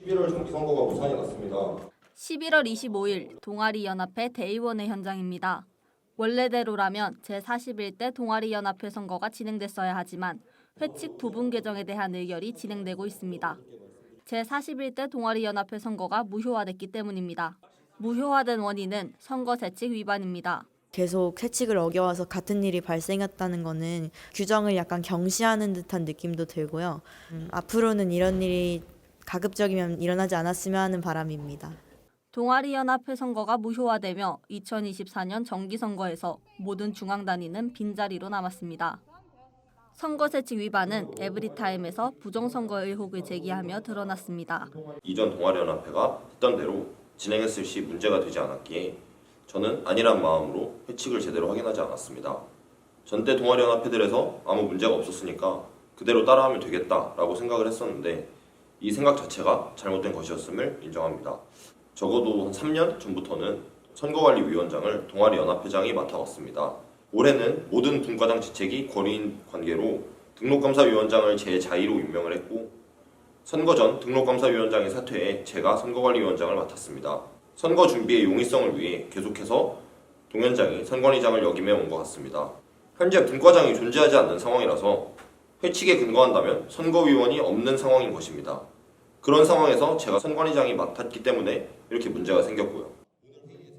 11월 정기선거가 무산이 났습니다. 11월 25일 동아리연합회 대의원회 현장입니다. 원래대로라면 제41대 동아리연합회 선거가 진행됐어야 하지만 회칙 부분 개정에 대한 의결이 진행되고 있습니다. 제41대 동아리연합회 선거가 무효화됐기 때문입니다. 무효화된 원인은 선거 세칙 위반입니다. 계속 세칙을 어겨와서 같은 일이 발생했다는 거는 규정을 약간 경시하는 듯한 느낌도 들고요. 앞으로는 이런 일이 가급적이면 일어나지 않았으면 하는 바람입니다. 동아리연합회 선거가 무효화되며 2024년 정기선거에서 모든 중앙단위는 빈자리로 남았습니다. 선거세칙 위반은 에브리타임에서 부정선거 의혹을 제기하며 드러났습니다. 이전 동아리연합회가 했던 대로 진행했을 시 문제가 되지 않았기에 저는 아니란 마음으로 회칙을 제대로 확인하지 않았습니다. 전때 동아리연합회들에서 아무 문제가 없었으니까 그대로 따라하면 되겠다라고 생각을 했었는데 이 생각 자체가 잘못된 것이었음을 인정합니다. 적어도 한 3년 전부터는 선거관리위원장을 동아리연합회장이 맡아왔습니다. 올해는 모든 분과장 직책이 거리인 관계로 등록감사위원장을 제자의로 임명을 했고 선거 전 등록감사위원장이 사퇴해 제가 선거관리위원장을 맡았습니다. 선거 준비의 용이성을 위해 계속해서 동현장이 선관위장을 역임해 온 것 같습니다. 현재 분과장이 존재하지 않는 상황이라서 회칙에 근거한다면 선거위원이 없는 상황인 것입니다. 그런 상황에서 제가 선관위장이 맡았기 때문에 이렇게 문제가 생겼고요.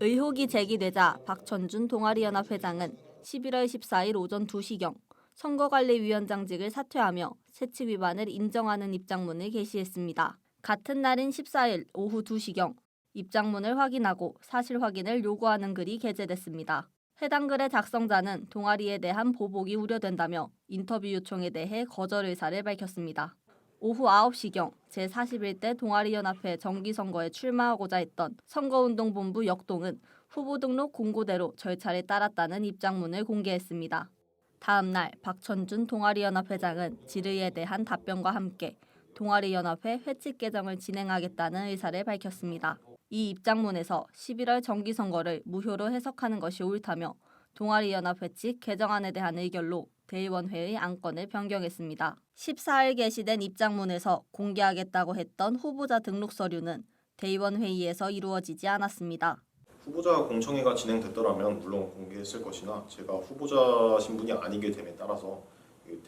의혹이 제기되자 박천준 동아리연합회장은 11월 14일 오전 2시경 선거관리위원장직을 사퇴하며 세칙 위반을 인정하는 입장문을 게시했습니다. 같은 날인 14일 오후 2시경 입장문을 확인하고 사실 확인을 요구하는 글이 게재됐습니다. 해당 글의 작성자는 동아리에 대한 보복이 우려된다며 인터뷰 요청에 대해 거절 의사를 밝혔습니다. 오후 9시경 제41대 동아리연합회 정기선거에 출마하고자 했던 선거운동본부 역동은 후보 등록 공고대로 절차를 따랐다는 입장문을 공개했습니다. 다음 날 박천준 동아리연합회장은 질의에 대한 답변과 함께 동아리연합회 회칙 개정을 진행하겠다는 의사를 밝혔습니다. 이 입장문에서 11월 정기선거를 무효로 해석하는 것이 옳다며 동아리연합 회칙 개정안에 대한 의결로 대의원회의 안건을 변경했습니다. 14일 게시된 입장문에서 공개하겠다고 했던 후보자 등록 서류는 대의원회의에서 이루어지지 않았습니다. 후보자 공청회가 진행됐더라면 물론 공개했을 것이나 제가 후보자 신분이 아니게 됨에 따라서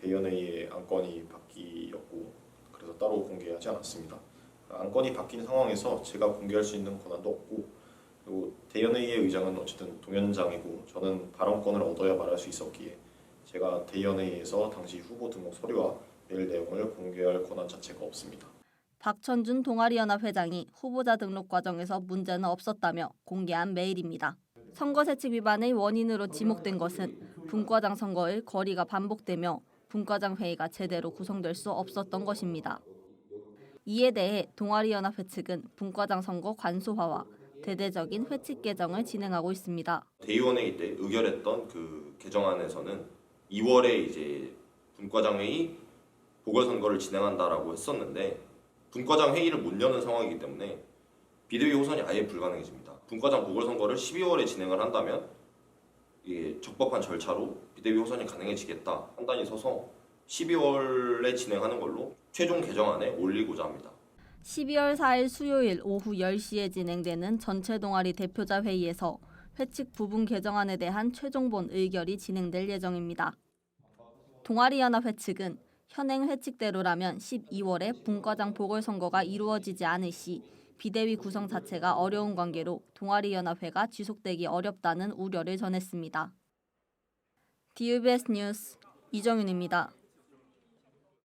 대의원회의의 안건이 바뀌었고 그래서 따로 공개하지 않았습니다. 안건이 바뀐 상황에서 제가 공개할 수 있는 권한도 없고 그리고 대의원회의의 의장은 어쨌든 동현장이고 저는 발언권을 얻어야 말할 수 있었기에 제가 대의원회의에서 당시 후보 등록 서류와 메일 내용을 공개할 권한 자체가 없습니다. 박천준 동아리연합회장이 후보자 등록 과정에서 문제는 없었다며 공개한 메일입니다. 선거세칙 위반의 원인으로 지목된 것은 분과장 선거의 거리가 반복되며 분과장 회의가 제대로 구성될 수 없었던 것입니다. 이에 대해 동아리연합회 측은 분과장 선거 관소화와 대대적인 회칙 개정을 진행하고 있습니다. 대의원회의 때 의결했던 그 개정안에서는 2월에 이제 분과장 회의 보궐선거를 진행한다라고 했었는데 분과장 회의를 못 여는 상황이기 때문에 비대위 호선이 아예 불가능해집니다. 분과장 보궐선거를 12월에 진행을 한다면 이게 적법한 절차로 비대위 호선이 가능해지겠다 판단이 서서 12월에 진행하는 걸로 최종 개정안에 올리고자 합니다. 12월 4일 수요일 오후 10시에 진행되는 전체 동아리 대표자 회의에서 회칙 부분 개정안에 대한 최종본 의결이 진행될 예정입니다. 동아리연합회 측은 현행 회칙대로라면 12월에 분과장 보궐선거가 이루어지지 않을 시 비대위 구성 자체가 어려운 관계로 동아리연합회가 지속되기 어렵다는 우려를 전했습니다. DUBS 뉴스 이정윤입니다.